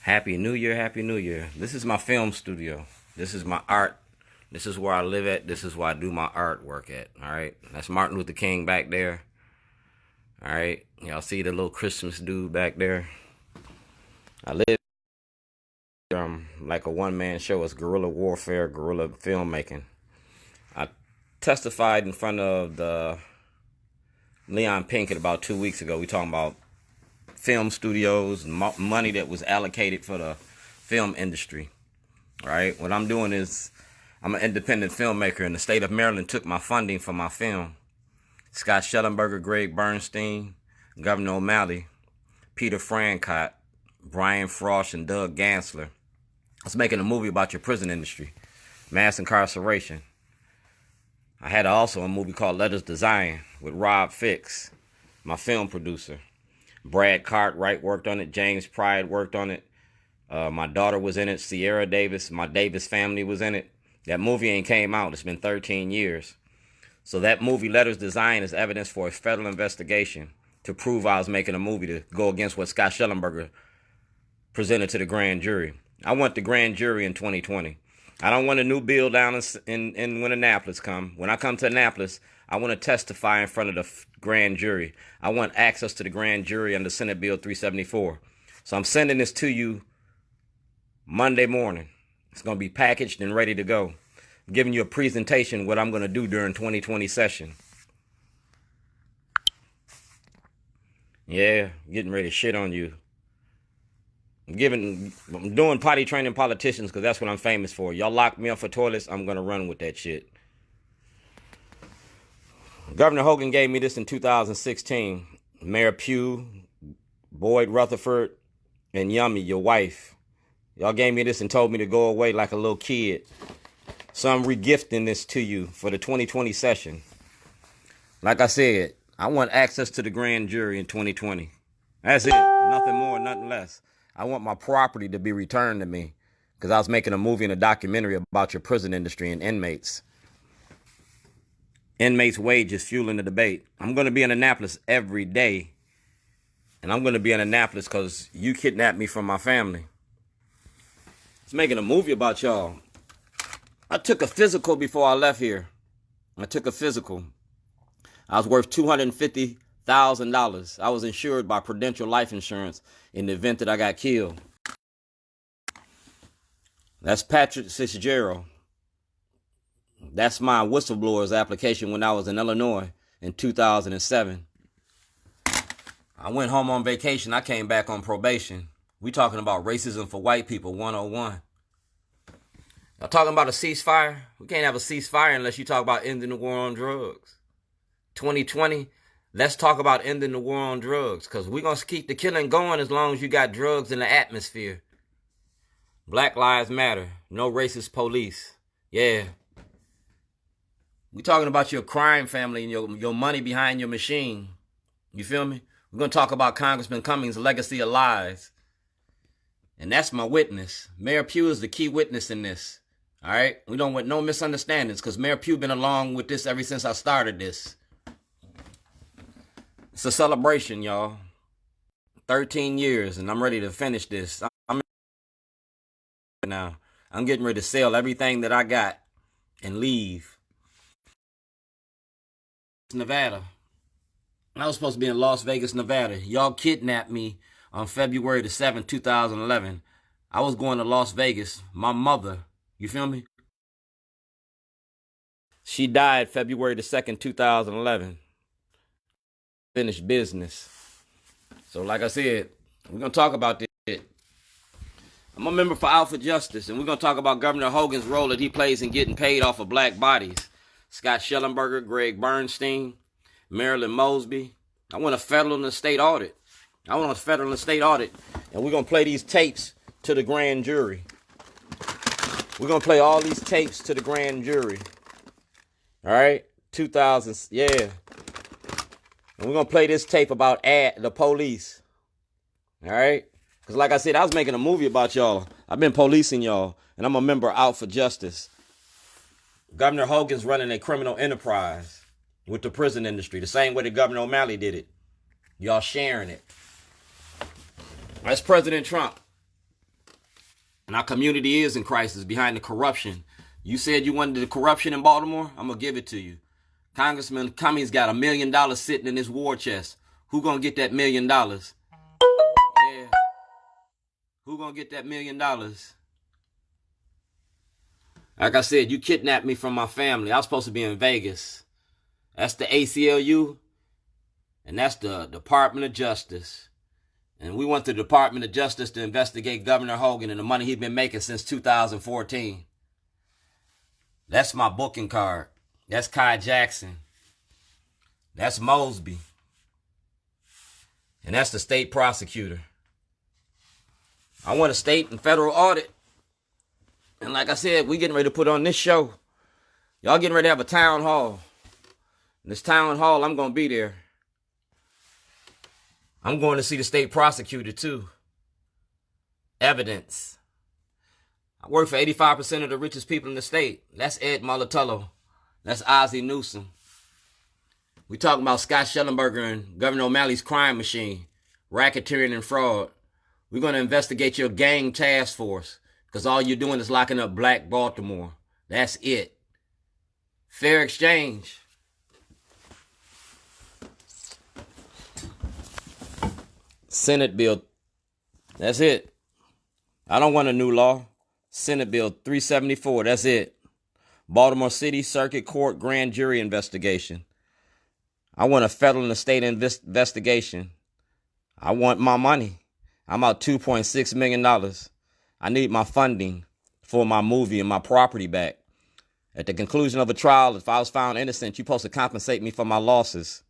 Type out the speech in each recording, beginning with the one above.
Happy New Year, Happy New Year. This is my film studio. This is my art. This is where I live at. This is where I do my artwork at. All right. That's Martin Luther King back there. All right. Y'all see the little Christmas dude back there? I live like a one-man show. It's guerrilla warfare, guerrilla filmmaking. I testified in front of the Leon Pinkett about 2 weeks ago. We talking about film studios, money that was allocated for the film industry. All right. What I'm doing is I'm an independent filmmaker, and the state of Maryland took my funding for my film. Scott Shellenberger, Greg Bernstein, Gov.O'Malley, Peter Francott, Brian Frost, and Doug Gansler. I was making a movie about your prison industry, mass incarceration. I had also a movie called Letters to Zion with Rob Fix, my film producer. Brad Cartwright worked on it. James Pride worked on it. My daughter was in it. Sierra Davis, my Davis family was in it. That movie ain't came out. It's been 13 years. So that movie, Letters to Zion, is evidence for a federal investigation to prove I was making a movie to go against what Scott Shellenberger presented to the grand jury. I want the grand jury in 2020. I don't want a new bill down in when Annapolis come. When I come to Annapolis, I want to testify in front of the grand jury. I want access to the grand jury under Senate Bill 374. So I'm sending this to you Monday morning. It's going to be packaged and ready to go. I'm giving you a presentation what I'm going to do during 2020 session. Yeah, getting ready to shit on you. I'm doing potty training politicians because that's what I'm famous for. Y'all lock me up for toilets, I'm going to run with that shit. Governor Hogan gave me this in 2016. Mayor Pugh, Boyd Rutherford, and Yummy, your wife. Y'all gave me this and told me to go away like a little kid. So I'm regifting this to you for the 2020 session. Like I said, I want access to the grand jury in 2020. That's it. Nothing more, nothing less. I want my property to be returned to me because I was making a movie and a documentary about your prison industry and inmates. Inmates' wages fueling the debate. I'm going to be in Annapolis every day. And I'm going to be in Annapolis because you kidnapped me from my family. It's making a movie about y'all. I took a physical before I left here. I took a physical. I was worth $250,000. I was insured by Prudential Life Insurance in the event that I got killed. That's Patrick Fitzgerald. That's my whistleblower's application when I was in Illinois in 2007. I went home on vacation. I came back on probation. We talking about racism for white people 101. Y'all talking about a ceasefire? We can't have a ceasefire unless you talk about ending the war on drugs. 2020, let's talk about ending the war on drugs because we're going to keep the killing going as long as you got drugs in the atmosphere. Black Lives Matter. No racist police. Yeah. We talking about your crime family and your money behind your machine. You feel me? We're going to talk about Congressman Cummings' legacy of lies. And that's my witness. Mayor Pugh is the key witness in this. All right? We don't want no misunderstandings because Mayor Pugh been along with this ever since I started this. It's a celebration, y'all. 13 years, and I'm ready to finish this. I'm getting ready to sell everything that I got and leave. Nevada. I was supposed to be in Las Vegas, Nevada. Y'all kidnapped me on February the 7th, 2011. I was going to Las Vegas. My mother, you feel me? She died February the 2nd, 2011. Finished business. So like I said, we're going to talk about this shit. I'm a member for Alpha Justice, and we're going to talk about Governor Hogan's role that he plays in getting paid off of black bodies. Scott Shellenberger, Greg Bernstein, Marilyn Mosby. I want a federal and a state audit. And we're going to play these tapes to the grand jury. We're going to play all these tapes to the grand jury. All right? 2000s, yeah. And we're going to play this tape about the police. All right? Because like I said, I was making a movie about y'all. I've been policing y'all. And I'm a member Out for Justice. Governor Hogan's running a criminal enterprise with the prison industry. The same way that Governor O'Malley did it. Y'all sharing it. That's President Trump. And our community is in crisis behind the corruption. You said you wanted the corruption in Baltimore? I'm going to give it to you. Congressman Cummings got $1 million sitting in his war chest. Who going to get that $1 million? Yeah. Who going to get that $1 million? Like I said, you kidnapped me from my family. I was supposed to be in Vegas. That's the ACLU. And that's the Department of Justice. And we went to the Department of Justice to investigate Governor Hogan and the money he's been making since 2014. That's my booking card. That's Kai Jackson. That's Mosby. And that's the state prosecutor. I want a state and federal audit. And like I said, we getting ready to put on this show. Y'all getting ready to have a town hall. And this town hall, I'm going to be there. I'm going to see the state prosecutor too. Evidence. I work for 85% of the richest people in the state. That's Ed Mulatullo. That's Ozzie Newsom. We talking about Scott Shellenberger and Governor O'Malley's crime machine, racketeering and fraud. We're going to investigate your gang task force because all you're doing is locking up Black Baltimore. That's it. Fair exchange. Senate bill. That's it. I don't want a new law. Senate bill 374. That's it. Baltimore City Circuit Court grand jury investigation. I want a federal and a state investigation. I want my money. I'm out $2.6 million. I need my funding for my movie and my property back. At the conclusion of a trial, if I was found innocent, you're supposed to compensate me for my losses.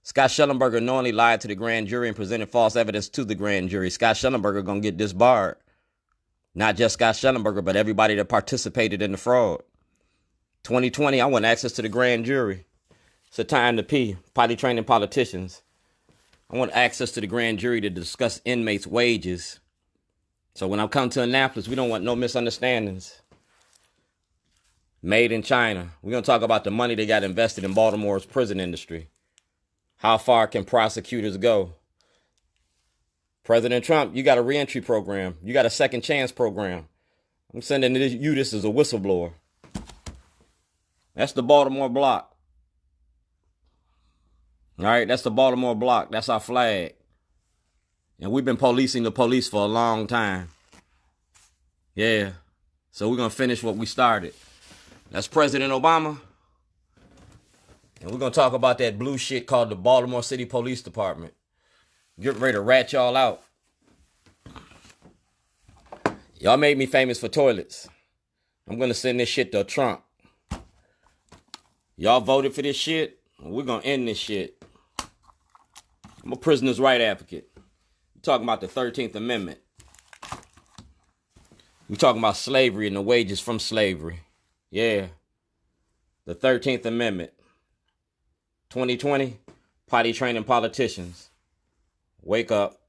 Scott Shellenberger knowingly lied to the grand jury and presented false evidence to the grand jury. Scott Shellenberger going to get disbarred. Not just Scott Shellenberger, but everybody that participated in the fraud. 2020, I want access to the grand jury. It's a time to pee. Potty training politicians. I want access to the grand jury to discuss inmates' wages. So when I come to Annapolis, we don't want no misunderstandings. Made in China. We're going to talk about the money they got invested in Baltimore's prison industry. How far can prosecutors go? President Trump, you got a reentry program. You got a second chance program. I'm sending you this as a whistleblower. That's the Baltimore block. All right, that's the Baltimore block. That's our flag. And we've been policing the police for a long time. Yeah. So we're going to finish what we started. That's President Obama. And we're going to talk about that blue shit called the Baltimore City Police Department. Get ready to rat y'all out. Y'all made me famous for toilets. I'm going to send this shit to Trump. Y'all voted for this shit. We're going to end this shit. I'm a prisoner's right advocate. We're talking about the 13th Amendment. We're talking about slavery and the wages from slavery. Yeah. The 13th Amendment. 2020, potty training politicians. Wake up.